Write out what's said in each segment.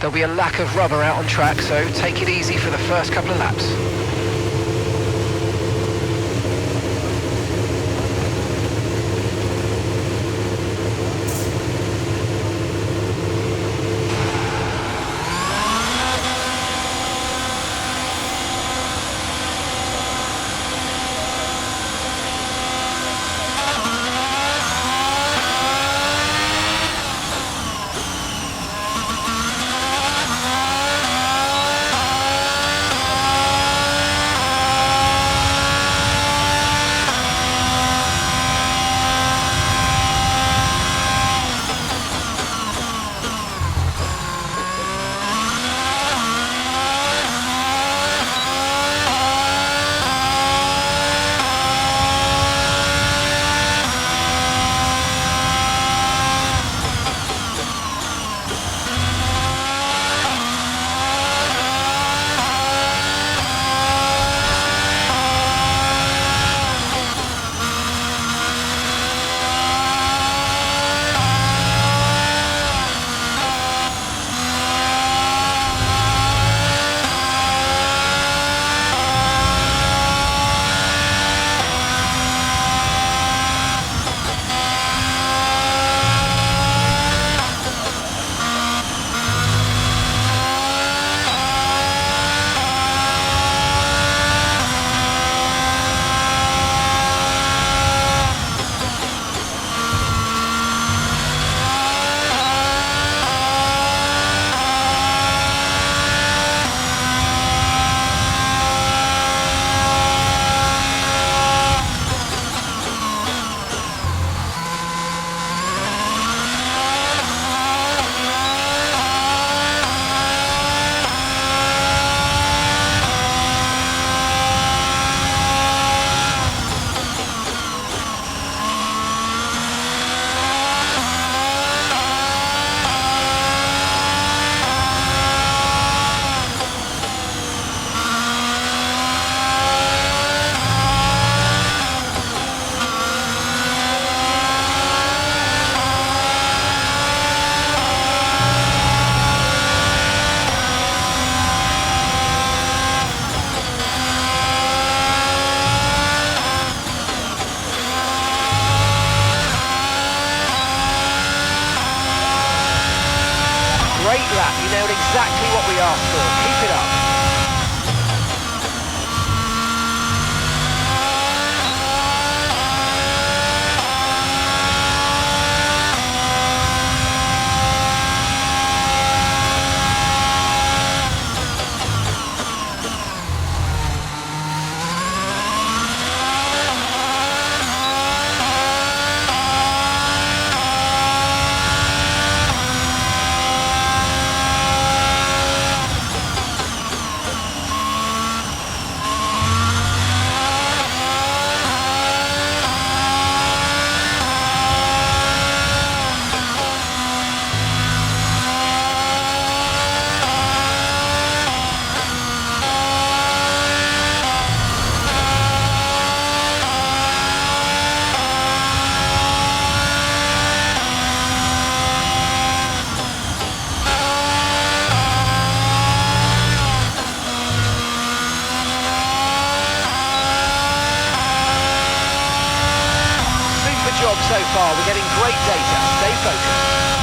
There'll be a lack of rubber out on track, so take it easy for the first couple of laps. Great lap, you nailed exactly what we asked for. Keep it up. Job so far, we're getting great data. Stay focused.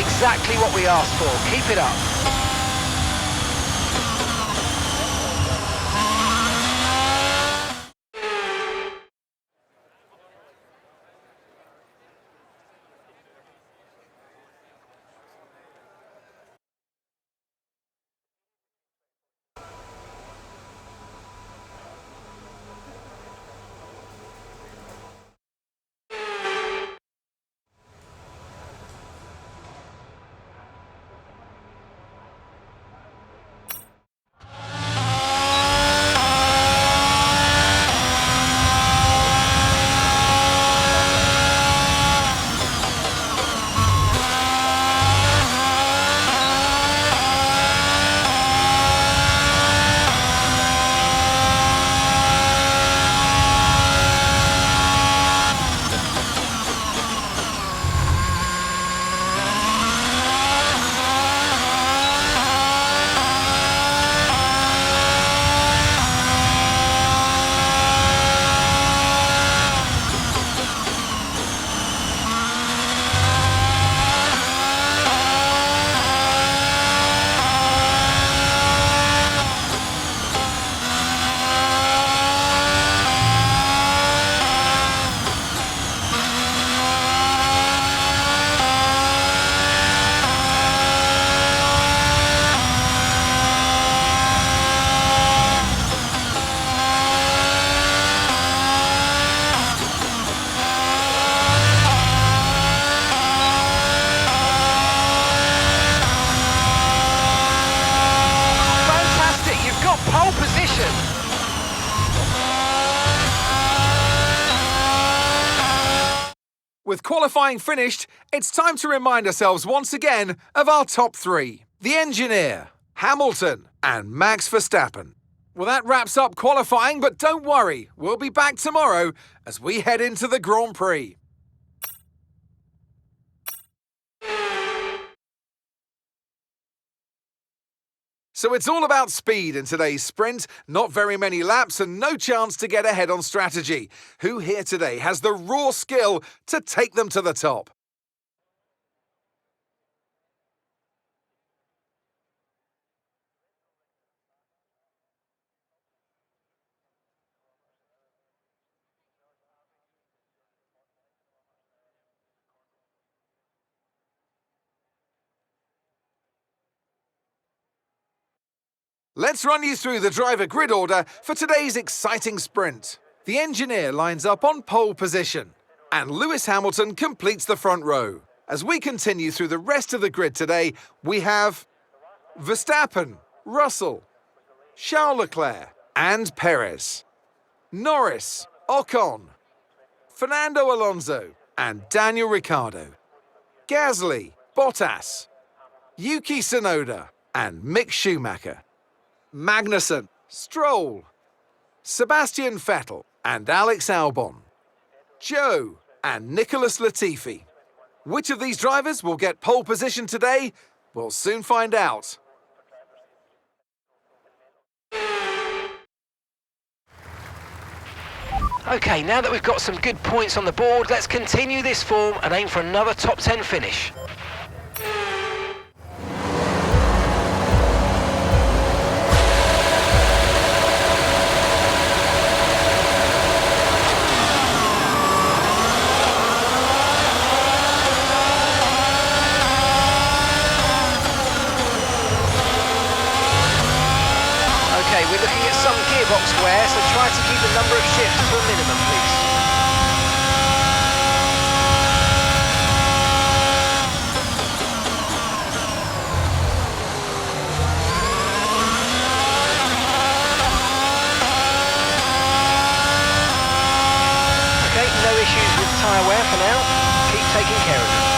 exactly what we asked for. Keep it up. Pole position. With qualifying finished, it's time to remind ourselves once again of our top three. The engineer, Hamilton and Max Verstappen. Well, that wraps up qualifying, but don't worry, we'll be back tomorrow as we head into the Grand Prix. So it's all about speed in today's sprint, not very many laps and no chance to get ahead on strategy. Who here today has the raw skill to take them to the top? Let's run you through the driver grid order for today's exciting sprint. The engineer lines up on pole position, and Lewis Hamilton completes the front row. As we continue through the rest of the grid today, we have Verstappen, Russell, Charles Leclerc, and Perez, Norris, Ocon, Fernando Alonso, and Daniel Ricciardo, Gasly, Bottas, Yuki Tsunoda, and Mick Schumacher, Magnussen, Stroll, Sebastian Vettel and Alex Albon, Joe and Nicholas Latifi. Which of these drivers will get pole position today? We'll soon find out. Okay, now that we've got some good points on the board, let's continue this form and aim for another top 10 finish. We're looking at some gearbox wear, so try to keep the number of shifts to a minimum, please. Okay, no issues with tyre wear for now. Keep taking care of it.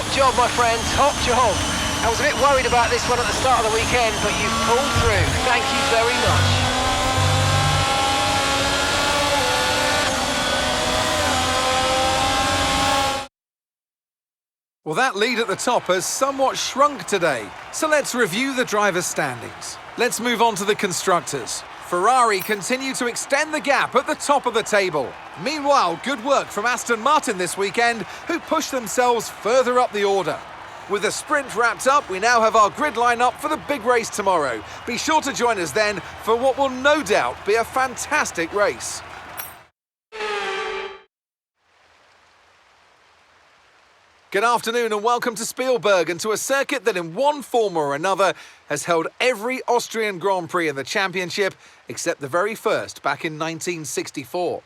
Top job, my friend, top job. I was a bit worried about this one at the start of the weekend, but you've pulled through. Thank you very much. Well, that lead at the top has somewhat shrunk today, so let's review the drivers' standings. Let's move on to the constructors. Ferrari continue to extend the gap at the top of the table. Meanwhile, good work from Aston Martin this weekend, who pushed themselves further up the order. With the sprint wrapped up, we now have our grid line-up for the big race tomorrow. Be sure to join us then for what will no doubt be a fantastic race. Good afternoon and welcome to Spielberg and to a circuit that in one form or another has held every Austrian Grand Prix in the championship except the very first back in 1964.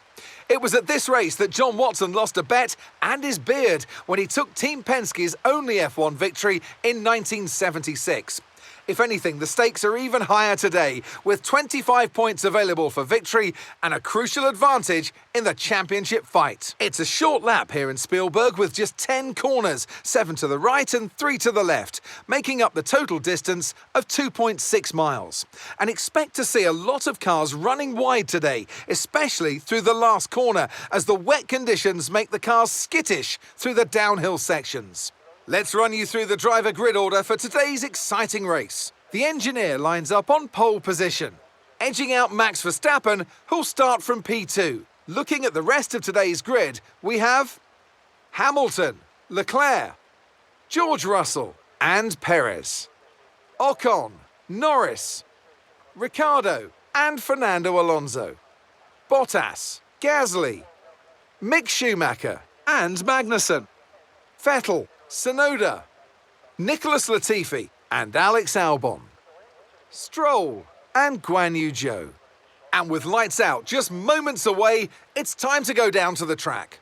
It was at this race that John Watson lost a bet and his beard when he took Team Penske's only F1 victory in 1976. If anything, the stakes are even higher today, with 25 points available for victory and a crucial advantage in the championship fight. It's a short lap here in Spielberg with just 10 corners, 7 to the right and 3 to the left, making up the total distance of 2.6 miles. And expect to see a lot of cars running wide today, especially through the last corner, as the wet conditions make the cars skittish through the downhill sections. Let's run you through the driver grid order for today's exciting race. The engineer lines up on pole position, edging out Max Verstappen, who'll start from P2. Looking at the rest of today's grid, we have Hamilton, Leclerc, George Russell and Perez, Ocon, Norris, Ricciardo and Fernando Alonso, Bottas, Gasly, Mick Schumacher and Magnussen, Vettel, Tsunoda, Nicholas Latifi and Alex Albon, Stroll and Guan Yu Zhou. And with lights out just moments away, it's time to go down to the track.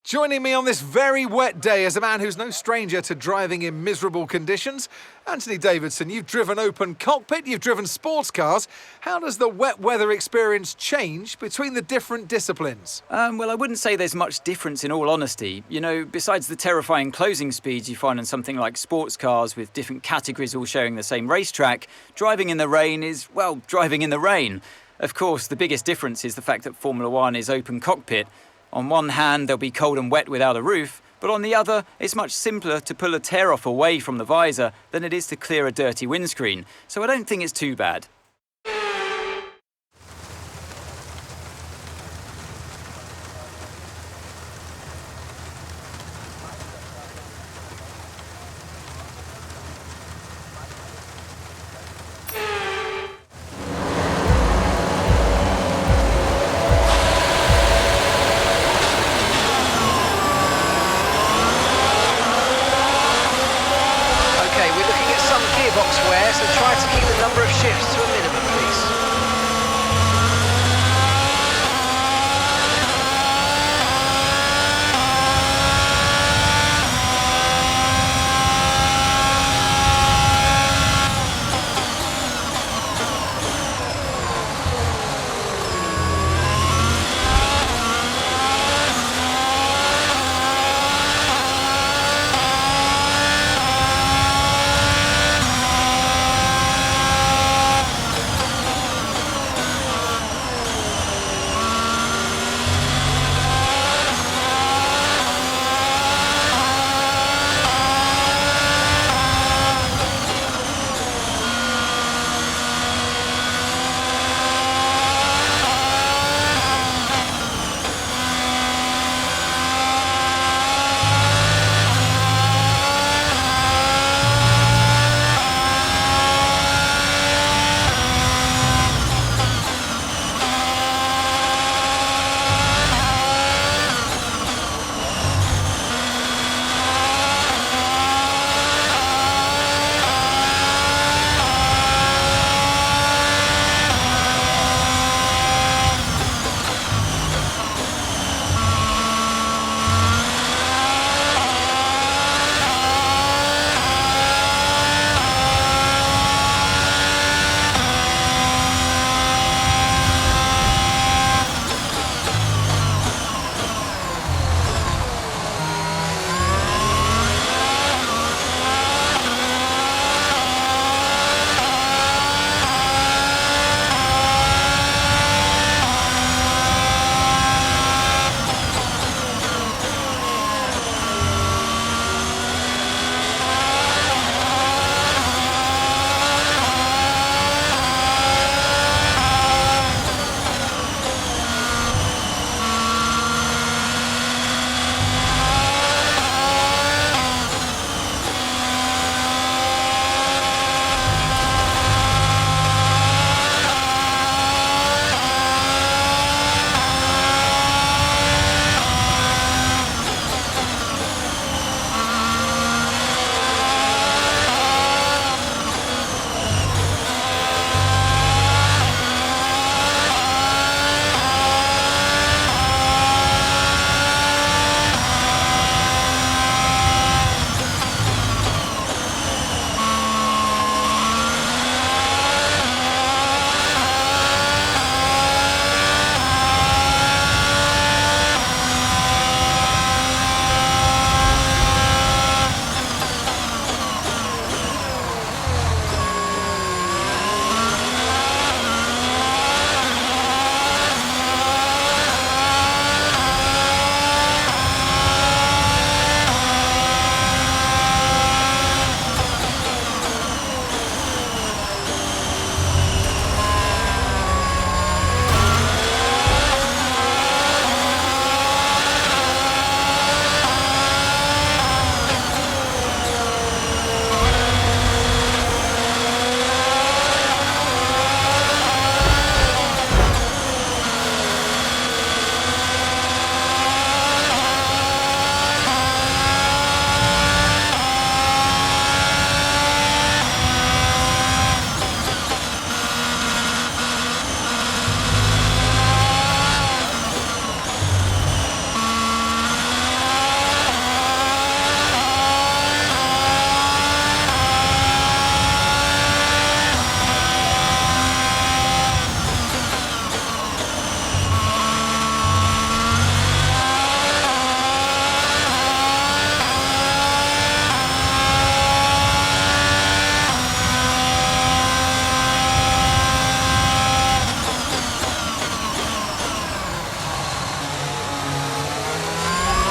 Joining me on this very wet day is a man who's no stranger to driving in miserable conditions. Anthony Davidson, you've driven open cockpit, you've driven sports cars. How does the wet weather experience change between the different disciplines? Well, I wouldn't say there's much difference in all honesty. You know, besides the terrifying closing speeds you find on something like sports cars with different categories all sharing the same racetrack, driving in the rain is, well, driving in the rain. Of course, the biggest difference is the fact that Formula One is open cockpit. On one hand, they'll be cold and wet without a roof, but on the other, it's much simpler to pull a tear-off away from the visor than it is to clear a dirty windscreen, so I don't think it's too bad. So try to keep the number of shifts to a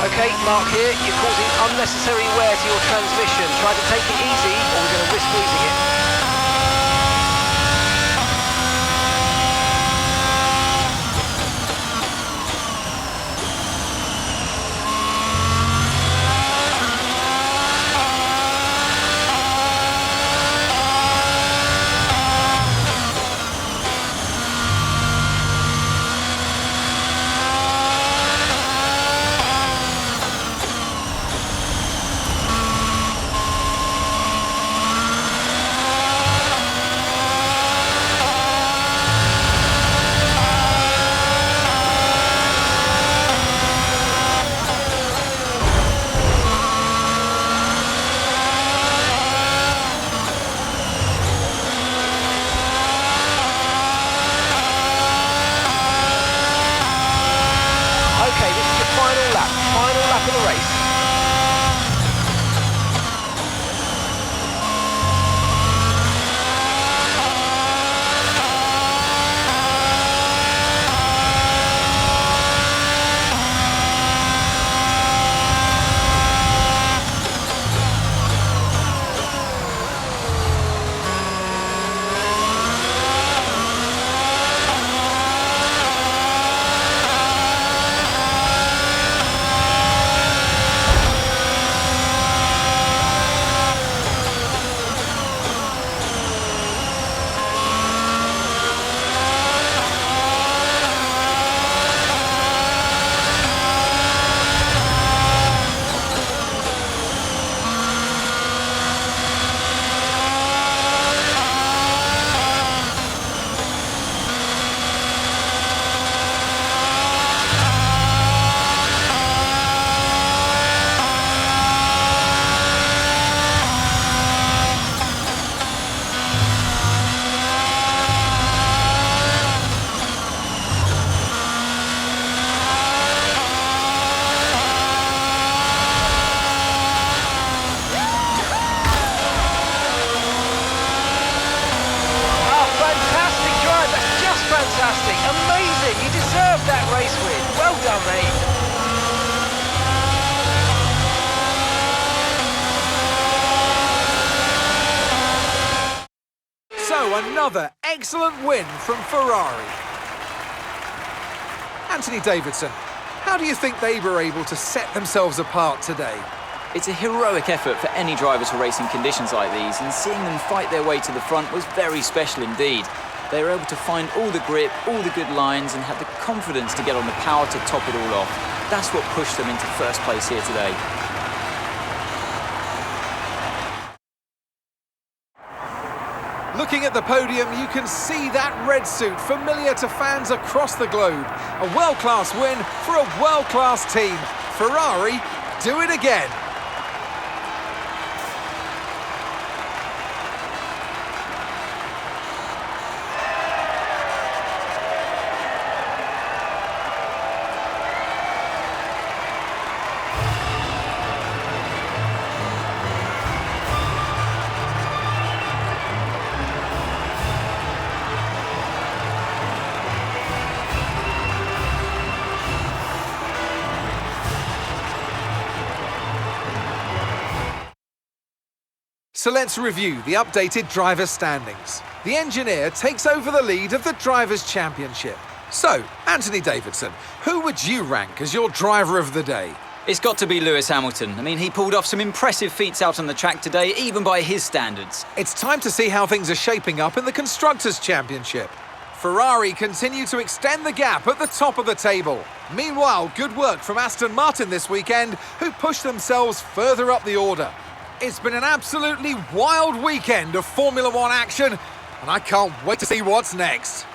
Okay, Mark here, you're causing unnecessary wear to your transmission. Try to take it easy or we're going to risk losing it. Final lap of the race. Fantastic, amazing, you deserve that race win. Well done, mate. So another excellent win from Ferrari. Anthony Davidson, how do you think they were able to set themselves apart today? It's a heroic effort for any driver to race in conditions like these, and seeing them fight their way to the front was very special indeed. They were able to find all the grip, all the good lines, and had the confidence to get on the power to top it all off. That's what pushed them into first place here today. Looking at the podium, you can see that red suit familiar to fans across the globe. A world-class win for a world-class team. Ferrari, do it again. So let's review the updated driver standings. The engineer takes over the lead of the Drivers' Championship. So, Anthony Davidson, who would you rank as your driver of the day? It's got to be Lewis Hamilton. I mean, he pulled off some impressive feats out on the track today, even by his standards. It's time to see how things are shaping up in the Constructors' Championship. Ferrari continue to extend the gap at the top of the table. Meanwhile, good work from Aston Martin this weekend, who pushed themselves further up the order. It's been an absolutely wild weekend of Formula One action, and I can't wait to see what's next.